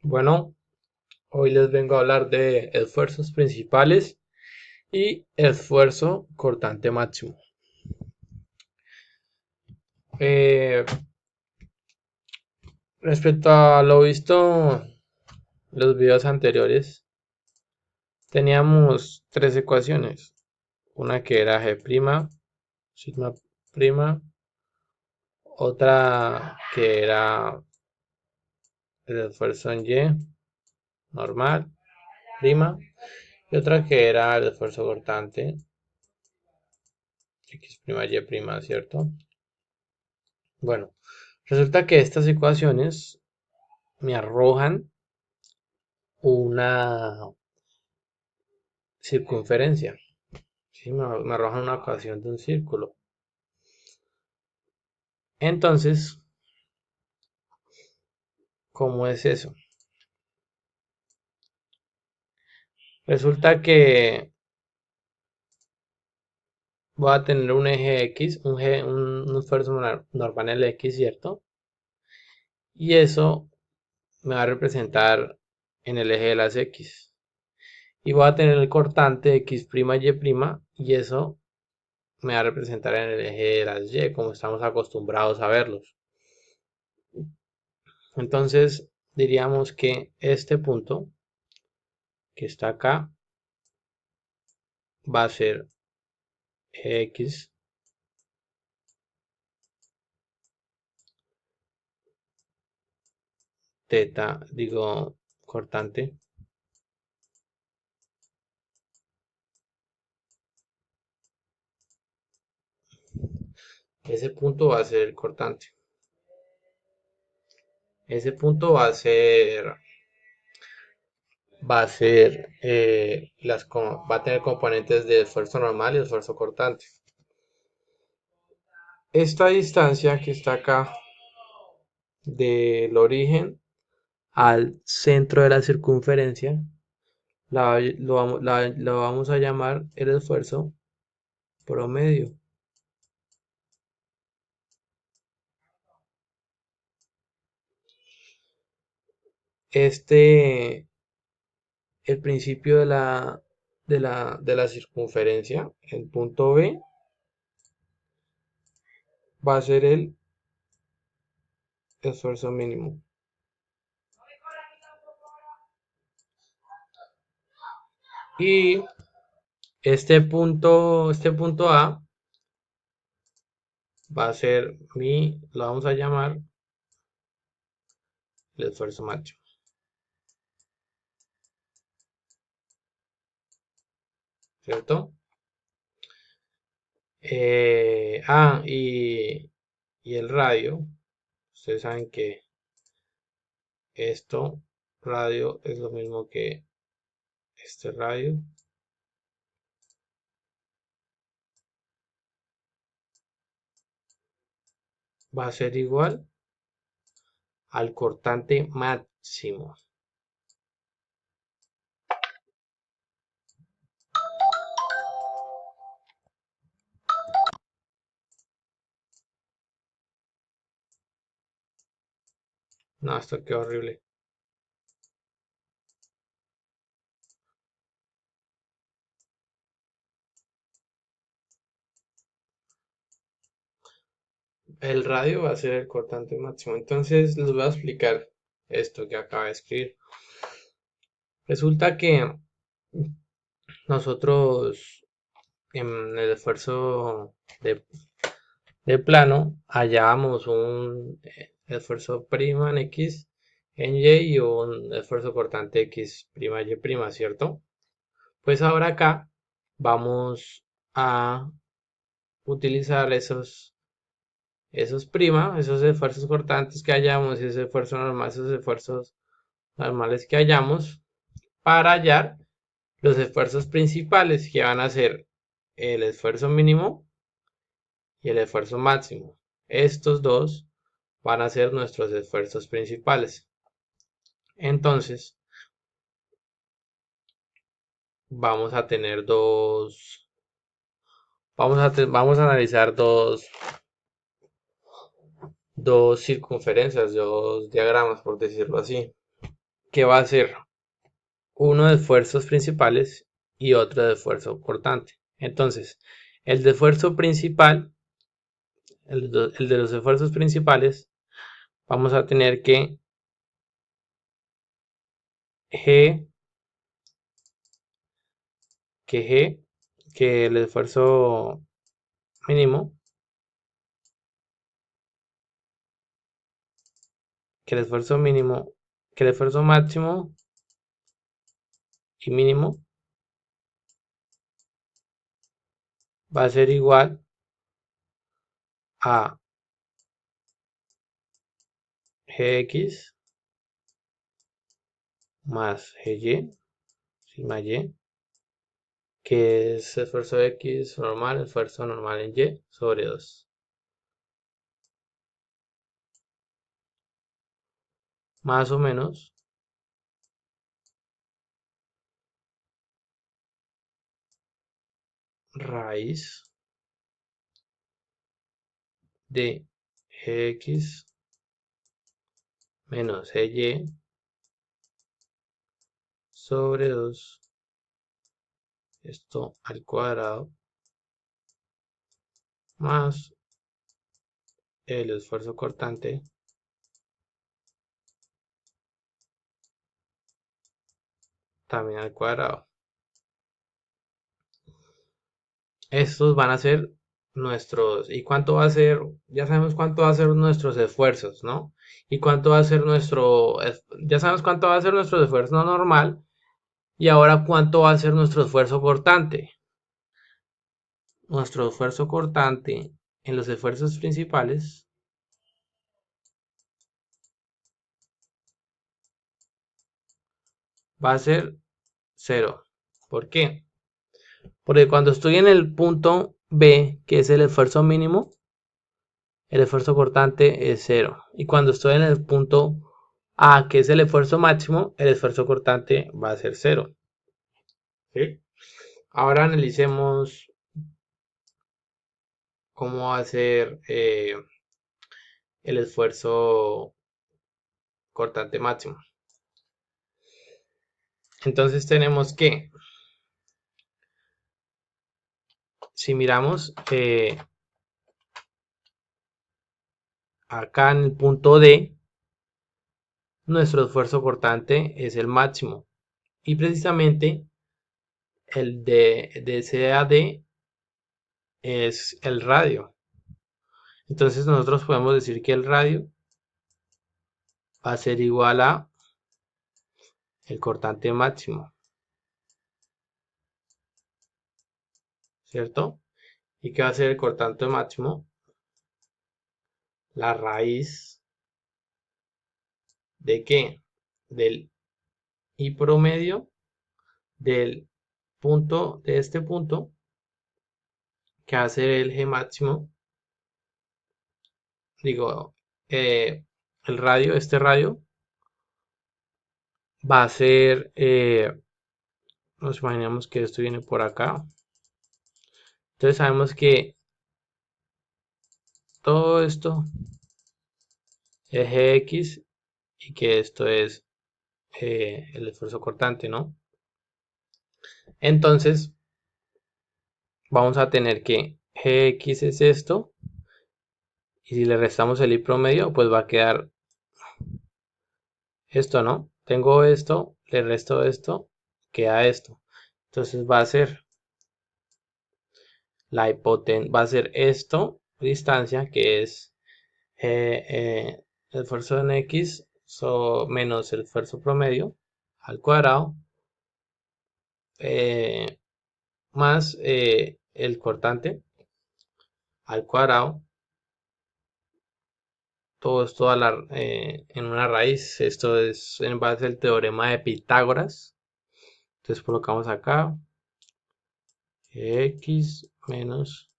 Bueno, hoy les vengo a hablar de esfuerzos principales y esfuerzo cortante máximo. Eh, Respecto a lo visto en los videos anteriores, teníamos tres ecuaciones. Una que era G', sigma prima, otra que era el esfuerzo en Y, normal, prima, y otra que era el esfuerzo cortante, X', Y', ¿cierto? Bueno, resulta que estas ecuaciones me arrojan una circunferencia. Sí, me arrojan una ecuación de un círculo. Entonces, ¿cómo es eso? Resulta que voy a tener un eje X, un esfuerzo normal en el X, ¿cierto? Y eso me va a representar en el eje de las X. Y voy a tener el cortante X', Y', y eso me va a representar en el eje de las Y, como estamos acostumbrados a verlos. Entonces, diríamos que este punto que está acá va a ser X, teta, digo, cortante. Ese punto va a ser el cortante. Ese punto va a tener componentes de esfuerzo normal y esfuerzo cortante. Esta distancia que está acá del origen al centro de la circunferencia lo vamos a llamar el esfuerzo promedio. Este, el principio de la circunferencia, el punto B, va a ser el esfuerzo mínimo. Y este punto A va a ser lo vamos a llamar el esfuerzo máximo, ¿cierto? Y el radio, ustedes saben que esto, radio, es lo mismo que este radio. Va a ser igual al cortante máximo. No, esto quedó horrible. El radio va a ser el cortante máximo. Entonces les voy a explicar esto que acabo de escribir. Resulta que nosotros en el esfuerzo de plano hallábamos un esfuerzo prima en X en Y y un esfuerzo cortante X prima Y prima, ¿cierto? Pues ahora acá vamos a utilizar esos esfuerzos cortantes que hallamos y ese esfuerzo normal, esos esfuerzos normales que hallamos para hallar los esfuerzos principales que van a ser el esfuerzo mínimo y el esfuerzo máximo. Estos dos van a ser nuestros esfuerzos principales. Entonces, vamos a tener vamos a analizar dos circunferencias, dos diagramas, por decirlo así. que va a ser uno de esfuerzos principales y otro de esfuerzo cortante. Entonces, el de esfuerzo principal, el de los esfuerzos principales, vamos a tener G, que G, que el esfuerzo mínimo, que el esfuerzo mínimo, que el esfuerzo máximo y mínimo va a ser igual a Gx más Gy, sigma y, que es esfuerzo X normal, esfuerzo normal en Y sobre 2. Más o menos raíz de Gx menos Gy sobre 2, esto al cuadrado, más el esfuerzo cortante también al cuadrado. Estos van a ser nuestros, ¿y cuánto va a ser? Ya sabemos cuánto va a ser nuestros esfuerzos, ¿no? Y cuánto va a ser ya sabemos cuánto va a ser nuestro esfuerzo normal, y ahora cuánto va a ser nuestro esfuerzo cortante. Nuestro esfuerzo cortante en los esfuerzos principales va a ser 0. ¿Por qué? Porque cuando estoy en el punto B, que es el esfuerzo mínimo, el esfuerzo cortante es 0. Y cuando estoy en el punto A, que es el esfuerzo máximo, el esfuerzo cortante va a ser 0. ¿Sí? Ahora analicemos cómo va a ser el esfuerzo cortante máximo. Entonces tenemos que, si miramos acá en el punto D, nuestro esfuerzo cortante es el máximo. Y precisamente el de CAD es el radio. Entonces nosotros podemos decir que el radio va a ser igual a el cortante máximo, ¿cierto? ¿Y qué va a ser el cortante máximo? La raíz de qué? Del I promedio del punto, de este punto, que va a ser el G máximo, digo, el radio, este radio, va a ser, nos imaginamos que esto viene por acá. Entonces sabemos que todo esto es Gx y que esto es el esfuerzo cortante, ¿no? Entonces vamos a tener que Gx es esto, y si le restamos el I promedio, pues va a quedar esto, ¿no? Tengo esto, le resto esto, queda esto. Entonces va a ser la hipotenusa, va a ser esto, distancia, que es el esfuerzo en X menos el esfuerzo promedio al cuadrado, eh, más el cortante al cuadrado, todo esto en una raíz. Esto es en base al teorema de Pitágoras. Entonces colocamos acá X menos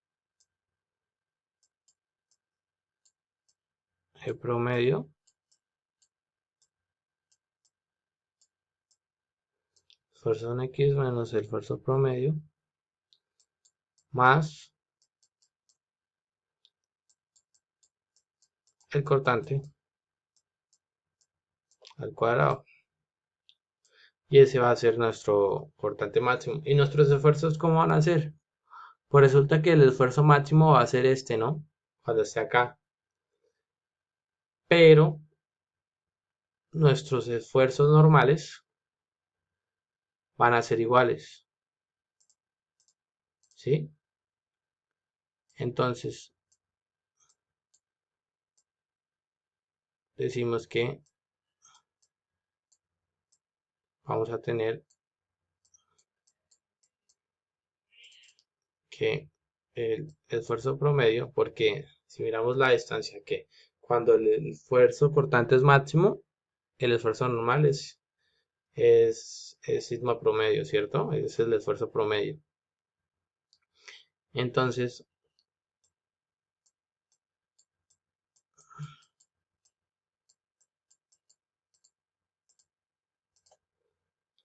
G promedio, esfuerzo en X menos el esfuerzo promedio, más el cortante al cuadrado. y ese va a ser nuestro cortante máximo. ¿Y nuestros esfuerzos cómo van a ser? Pues resulta que el esfuerzo máximo va a ser este, ¿no? Cuando esté acá. Pero nuestros esfuerzos normales van a ser iguales, ¿sí? Entonces, decimos que vamos a tener que el esfuerzo promedio, porque si miramos la distancia, que cuando el esfuerzo cortante es máximo, el esfuerzo normal es sigma promedio, ¿cierto? Ese es el esfuerzo promedio. Entonces,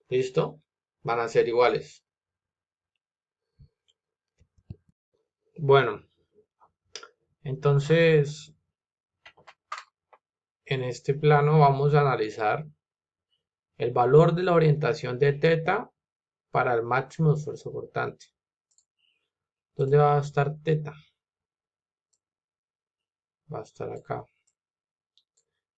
¿listo? Van a ser iguales. Bueno, entonces en este plano vamos a analizar el valor de la orientación de teta para el máximo esfuerzo cortante. ¿Dónde va a estar teta? Va a estar acá.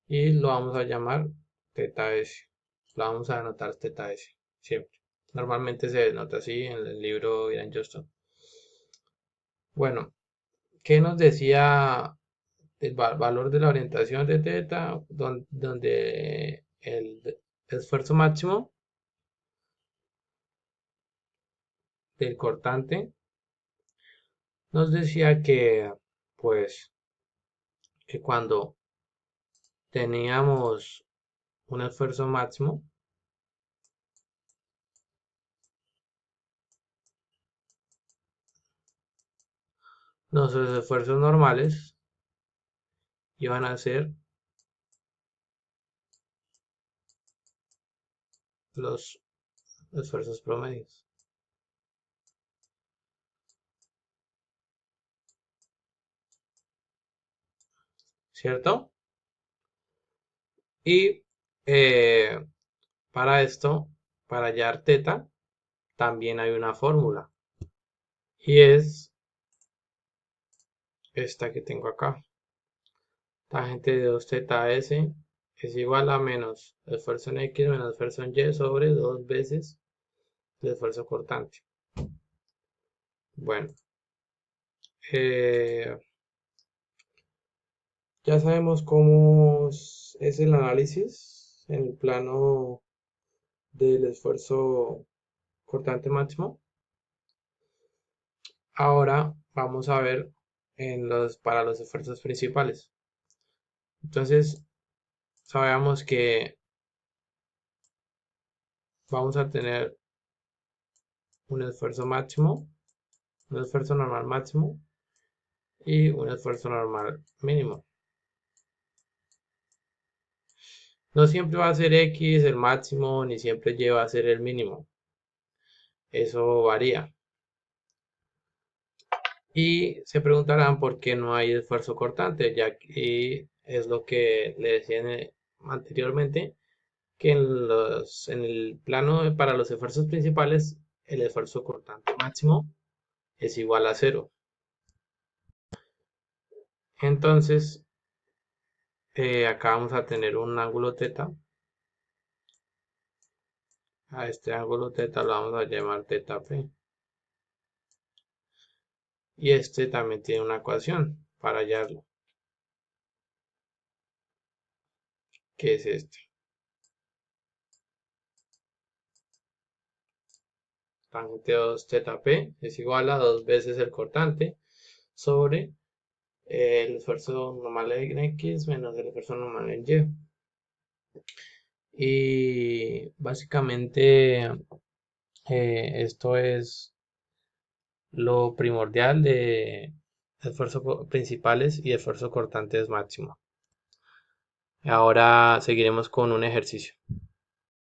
Y lo vamos a llamar teta S. Lo vamos a anotar teta S, siempre. Normalmente se denota así en el libro Ian Johnston. Bueno, ¿qué nos decía el valor de la orientación de teta? Donde el esfuerzo máximo del cortante nos decía que, pues, que cuando teníamos un esfuerzo máximo, nuestros esfuerzos normales iban a ser los esfuerzos promedios, ¿cierto? Y eh, para esto, para hallar teta, también hay una fórmula. Y es esta que tengo acá. Tangente de 2 teta S es igual a menos esfuerzo en X menos esfuerzo en Y sobre 2 veces el esfuerzo cortante. Bueno, eh, ya sabemos cómo es el análisis en el plano del esfuerzo cortante máximo. Ahora vamos a ver para los esfuerzos principales. Entonces, sabemos que vamos a tener un esfuerzo máximo, un esfuerzo normal máximo y un esfuerzo normal mínimo. No siempre va a ser X el máximo, ni siempre Y va a ser el mínimo. Eso varía. Y se preguntarán por qué no hay esfuerzo cortante, ya que es lo que le decía anteriormente, que en el plano para los esfuerzos principales, el esfuerzo cortante máximo es igual a cero. Entonces, acá vamos a tener un ángulo teta. A este ángulo teta lo vamos a llamar teta P. Y este también tiene una ecuación para hallarlo, que es este. Tangente 2 teta P es igual a 2 veces el cortante sobre el esfuerzo normal en X menos el esfuerzo normal en Y. Y básicamente esto es lo primordial de esfuerzos principales y esfuerzo cortantes máximo. Ahora seguiremos con un ejercicio.